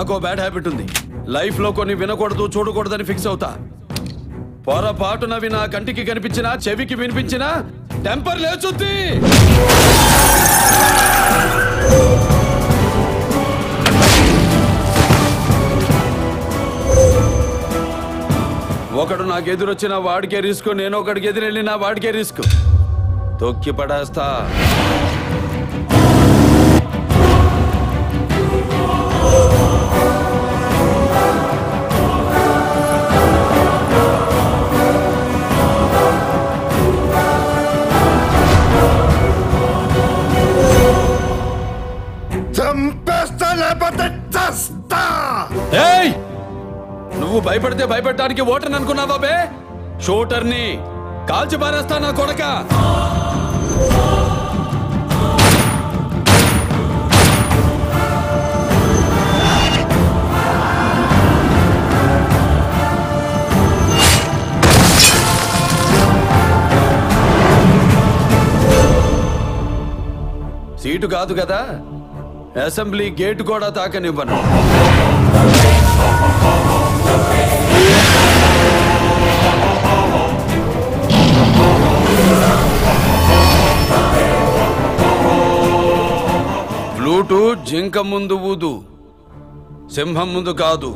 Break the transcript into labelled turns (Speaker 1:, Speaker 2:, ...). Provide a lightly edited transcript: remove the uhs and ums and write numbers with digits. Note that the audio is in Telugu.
Speaker 1: నాకో బ్యాడ్ హ్యాబిట్ ఉంది. లైఫ్ లో కొన్ని వినకూడదు చూడకూడదని ఫిక్స్ అవుతా. పొరపాటునవి నా కంటికి కనిపించినా చెవికి వినిపించినా టెంపర్ లేచుద్ది. ఒకడు నాకెదురొచ్చిన వాడికే రిస్క్, నేను ఒకడికి ఎదురెళ్ళినా వాడికే రిస్క్. తొక్కి పడేస్తా. నువ్వు భయపడితే భయపెట్టడానికి ఓటర్ని అనుకున్నావా బే? షూటర్ని కాల్చి పారేస్తా నా కొడక. సీటు కాదు కదా, అసెంబ్లీ గేటు కూడా తాకనివ్వను. ఫ్లూటు జింక ముందు ఊదు, సింహం ముందు కాదు.